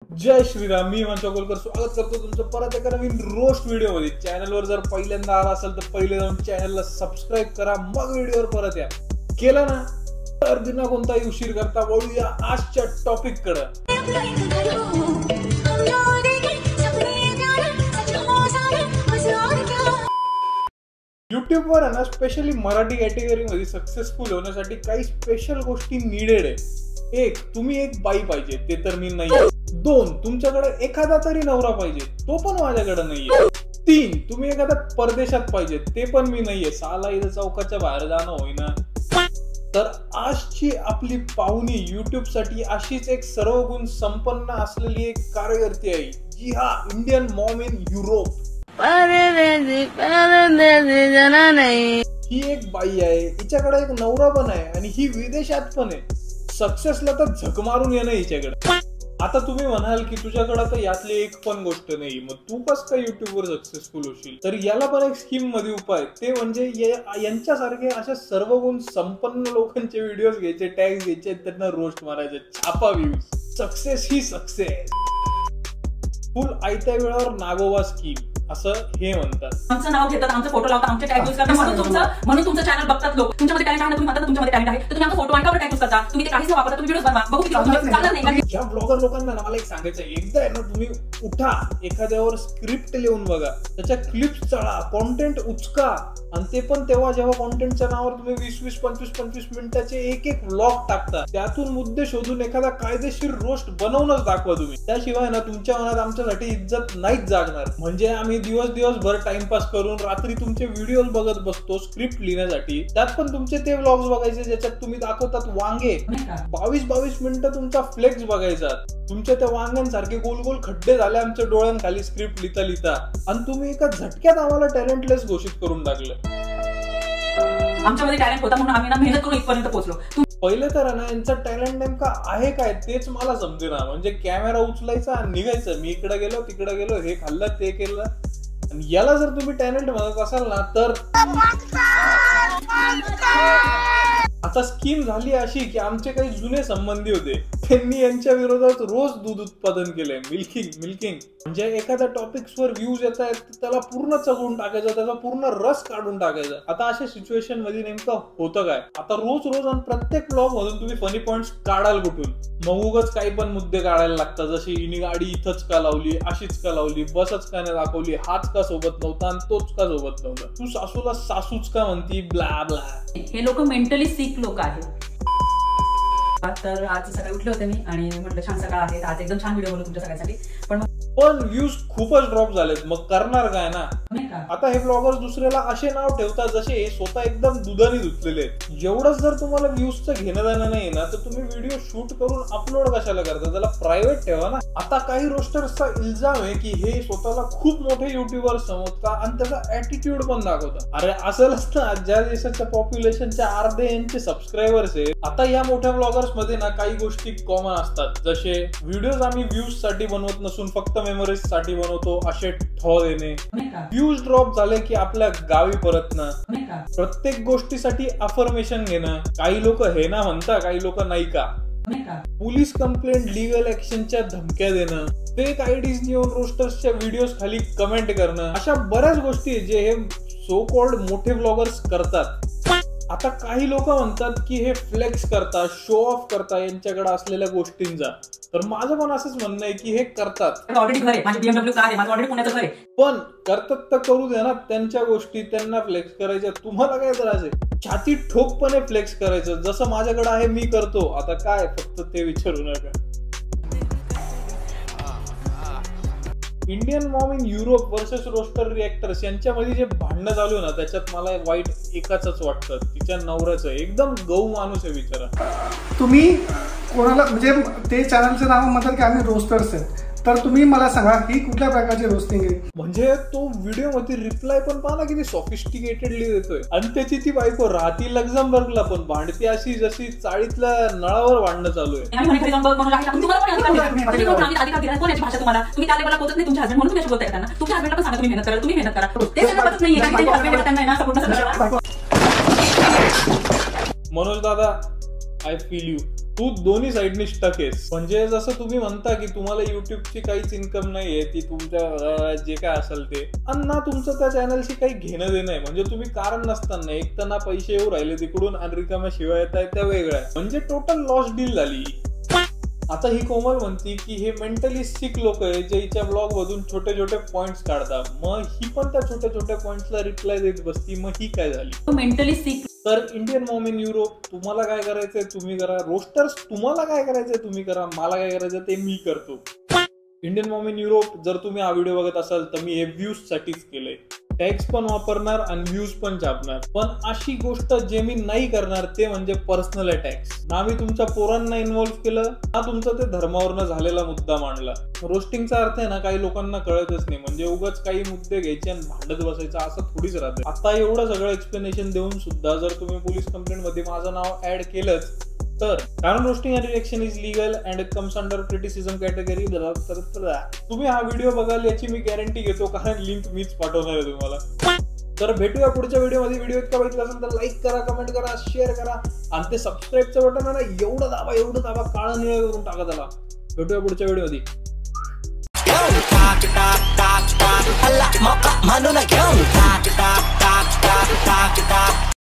जय श्रीराम. मी मनचोकोलकर स्वागत करतो तुमचं परत एका नवीन रोस्ट व्हिडिओ मध्ये. चॅनलवर जर पहिल्यांदा आला असेल तर पहिले जाऊन चॅनलला सबस्क्राईब करा, मग व्हिडिओवर परत या. केलं ना तर बिना कोणताही उशीर करता वळूया आजच्या टॉपिक कडे. युट्यूबवर आहे ना स्पेशली मराठी कॅटेगरी मध्ये सक्सेसफुल होण्यासाठी काही स्पेशल गोष्टी नीडेड आहे. एक, तुम्ही एक बाई पाहिजे, ते तर मी नाही. दोन, तुमच्याकडे एखादा तरी नवरा पाहिजे, तो पण माझ्याकडे नाहीये. तीन, तुम्ही एखादा परदेशात पाहिजे, ते पण मी नाहीये. साला इथं चौकाच्या बाहेर जाणं होईना. तर आजची आपली पाहुणी युट्यूब साठी अशीच एक सर्व गुण संपन्न असलेली एक कार्यकर्ती आहे. जी हा, इंडियन मॉम इन युरोप. ही एक बाई आहे, हिच्याकडे एक नवरा पण आहे आणि ही विदेशात पण आहे. सक्सेसला तर झक मारून येणं हिच्याकडे. आता तुम्ही म्हणाल की तुझ्याकडे तर यातली एक पण गोष्ट नाही, मग तू कस काय युट्यूब वर सक्सेसफुल होशील? तर याला पण एक स्कीम मध्ये उपाय, ते म्हणजे यांच्यासारखे अशा सर्व गुण संपन्न लोकांचे व्हिडिओ घ्यायचे, टॅग घ्यायचे, त्यांना रोस्ट मारायचे, छापा व्ह्यूज. सक्सेस ही सक्सेस. फुल आयत्या वेळावर नागोबा स्कीम असं हे म्हणतात. आमचं नाव घेतात, आमचा फोटो लावतात, आमचे टॅग यूज करतात, म्हणून तुमचं चॅनल बघतात लोक. तुमच्यामध्ये टॅलेंट आहे, तुम्ही म्हणता तुमच्यामध्ये टॅलेंट आहे, तर तुम्ही आमचा फोटो आणि टॅग यूज करता. तुम्ही ते काहीच वापरता, तुम्ही व्हिडिओ बनवा, बघू किती. या ब्लॉगर लोकांना मला एक सांगायचं, एकदा आहे ना तुम्ही उठा, एखाद्यावर स्क्रिप्ट लिहून बघा, त्याच्या क्लिप्स चढा, कॉन्टेंट उचका, आणि ते पण तेव्हा जेव्हा कॉन्टेंटच्या नावावर तुम्ही 20-20, 25-25 मिनिटाचे एक व्लॉग टाकता, त्यातून मुद्दे शोधून एखादा कायदेशीर रोस्ट बनवूनच दाखवा तुम्ही. त्याशिवाय ना तुमच्या मनात आमच्यासाठी इज्जत नाहीच जागणार. म्हणजे आम्ही दिवसभर टाइमपास करून रात्री तुमचे व्हिडिओ बघत बसतो स्क्रिप्ट लिहिण्यासाठी. त्यात पण तुमचे ते व्लॉग्स बघायचे ज्याच्यात तुम्ही दाखवतात वांगे. 22-22 मिनिटं तुमचा फ्लेक्स बघायचा. तुमच्या त्या वांग्यांसारखे गोल गोल खड्डे झाले आमच्या डोळ्यांखाली स्क्रिप्ट लिहिता लिहिता, आणि तुम्ही एका झटक्यात आम्हाला टॅलेंटलेस घोषित करून टाकलं. आमच्यामध्ये टॅलेंट होता म्हणून आम्ही ना मेहनत करून इथपर्यंत पोहोचलो. पहिले तर ना यांचा टॅलेंट नेमका आहे काय तेच मला समजेना. म्हणजे कॅमेरा उचलायचा आणि निघायचं, मी इकडे गेलो तिकडे गेलो, हे खाल्लं ते केलं. आणि याला जर तुम्ही टॅलेंट म्हणत असाल ना तर आता स्कीम झाली अशी की आमचे काही जुने संबंधी होते, त्यांनी यांच्या विरोधात रोज दूध उत्पादन केलंय, मिल्किंग. म्हणजे एखाद्या टॉपिक्सवर व्ह्यूज येत आहेत, त्याला पूर्ण चघळून टाकायचं, त्याचा पूर्ण रस काढून टाकायचा. आता अशा सिच्युएशन मध्ये नेमकं होतं काय? आता रोज आणि प्रत्येक ब्लॉग मधून तुम्ही फनी पॉइंट्स काढाल कुठून? मग उगाच काही पण मुद्दे काढायला लागतात, जशी हिने गाडी इथंच का लावली, अशीच का लावली, बसच का नाही दाखवली, हाच का सोबत नव्हता आणि तोच का सोबत नव्हता, तू सासूला सासूच का म्हणती, ब्ला ब्ला. हे लोक मेंटली सिक लोक आहेत. तर आज सकाळी उठले होते मी आणि म्हटलं छान सकाळ आहे, आज एकदम छान व्हिडिओ बनवू तुमच्या सगळ्यांसाठी. पण व्ह्यूज खूपच ड्रॉप झालेत, मग करणार काय ना. आता हे ब्लॉगर्स दुसऱ्याला असे नाव ठेवतात जसे हे स्वतः एकदम दुधाने धुतलेले आहेत. एवढंच जर तुम्हाला व्ह्यूजचं घेणं देणं नाही ना, तर तुम्ही व्हिडिओ शूट करून अपलोड कशाला करता? त्याला प्रायव्हेट ठेवा ना. आता काही रोस्टर्सचा इल्जाम आहे की हे स्वतःला खूप मोठे युट्यूबर समजतात आणि त्याचा ऍटिट्यूड पण दाखवतात. अरे असलच ना, ज्या देशाच्या पॉप्युलेशनच्या अर्धे यांचे सबस्क्रायबर्स आहे. आता या मोठ्या ब्लॉगर्स मध्ये ना काही गोष्टी कॉमन असतात, जसे व्हिडिओज आम्ही व्ह्यूज साठी बनवत नसून फक्त मेमरीज साठी बनवतो असे ठो देणे, व्ह्यूज ड्रॉप झाले की आपल्या गावी परतणं, प्रत्येक गोष्टीसाठी अफर्मेशन घेणं, काही लोक हे ना म्हणता, काही लोक नाही का, पोलीस कंप्लेंट, लिगल ऍक्शनच्या धमक्या देणं, फेक आयडीज घेऊन रोस्टर्सच्या व्हिडिओज खाली कमेंट करणं, अशा बऱ्याच गोष्टी जे हे सो कॉल्ड मोठे ब्लॉगर्स करतात. आता काही लोक म्हणतात की हे फ्लेक्स करतात, शो ऑफ करतात यांच्याकडे असलेल्या गोष्टींचा. तर माझं पण असंच म्हणणं आहे की हे करतात. ऑलरेडी घर आहे, माझी BMW कार आहे, माझं ऑलरेडी पुण्याचं घर आहे. पण करतात तर करू द्या ना, त्यांच्या गोष्टी त्यांना फ्लेक्स करायच्या, तुम्हाला काय त्रास आहे? छाती ठोकपणे फ्लेक्स करायचं, जसं माझ्याकडे आहे मी करतो. आता काय, फक्त ते विचारू नका. Indian mom in Europe versus roaster reactors यांच्यामध्ये जे भांडणं चालू आहे ना, त्याच्यात मला वाईट एकाच वाटतं, तिच्या नवऱ्याचं. एकदम गौ माणूस आहे बिचारा. तुम्ही कोणाला म्हणजे ते चॅनलचं नाव म्हणतात की आम्ही रोस्टर्स आहेत, तर तुम्ही मला सांगा ही कुठल्या प्रकारची रोस्टिंग आहे? म्हणजे तो व्हिडिओ मध्ये रिप्लाय पण पाहा ना किती सॉफिस्टिकेटेडली देतोय. आणि त्याची ती बायको राहती लक्झमबर्गला, पण भांडती अशी जशी चाळीतल्या नळावर भांडणं चालू आहे. मनोज दादा, आय फील यू. तू दोन्ही साईडनी स्टक आहेस. म्हणजे जसं तुम्ही म्हणता की तुम्हाला युट्यूबची काहीच इन्कम नाहीये, ती तुमच्या जे काय असेल ते, आणि ना तुमचं त्या चॅनलशी काही घेणं देणं आहे. म्हणजे तुम्ही कारण नसताना एक तर ना पैसे येऊ राहिले तिकडून आणि रिकाम्या शिवाय येत आहेत त्या वेगळ्या, म्हणजे टोटल लॉस डील झाली. आता ही कोमल म्हणती की हे मेंटली सिक लोक आहे जे हिच्या ब्लॉग मधून छोटे छोटे पॉइंट्स काढतात. मग ही पण त्या छोट्या छोट्या पॉइंट्सला रिप्लाय देत बसती. मग ही काय झाली? मेंटली सिक. तर इंडियन मॉम इन युरोप, तुम्हाला काय करायचंय तुम्ही करा. रोस्टर्स, तुम्हाला काय करायचंय तुम्ही करा. मला काय करायचं ते मी करतो. इंडियन मॉम इन युरोप, जर तुम्ही हा व्हिडिओ बघत असाल तर मी हे व्ह्यूज साठीच केलंय. टॅक्स पण वापरणार आणि व्ह्यूज पण छापणार. पण अशी गोष्ट जे मी नाही करणार ते म्हणजे पर्सनल अटॅक्स. ना मी तुमच्या पोरांना इन्व्हॉल्व्ह केलं, ना तुमचा ते धर्मावरनं झालेला मुद्दा मांडला. रोस्टिंगचा अर्थ आहे ना काही लोकांना कळतच नाही. म्हणजे उगाच काही मुद्दे घ्यायचे आणि भांडत बसायचं असं थोडीच राहते. आता एवढं सगळं एक्सप्लेनेशन देऊन सुद्धा जर तुम्ही पोलीस कंप्लेंट मध्ये माझं नाव ऍड केलंच तर, कारण roasting and reaction is legal and comes under criticism category. तुम्ही हा व्हिडिओ बघाल याची मी गॅरंटी घेतो, कारण लिंक मीच पाठवणार आहे तुम्हाला. तर भेटूया पुढच्या व्हिडिओमध्ये. व्हिडिओ इतका बघितला असेल तर लाईक करा, कमेंट करा, शेअर करा आणि ते सबस्क्राईबचं बटन आहे ना एवढं दाबा काळं निळं करून टाका त्याला. भेटूया पुढच्या व्हिडिओमध्ये.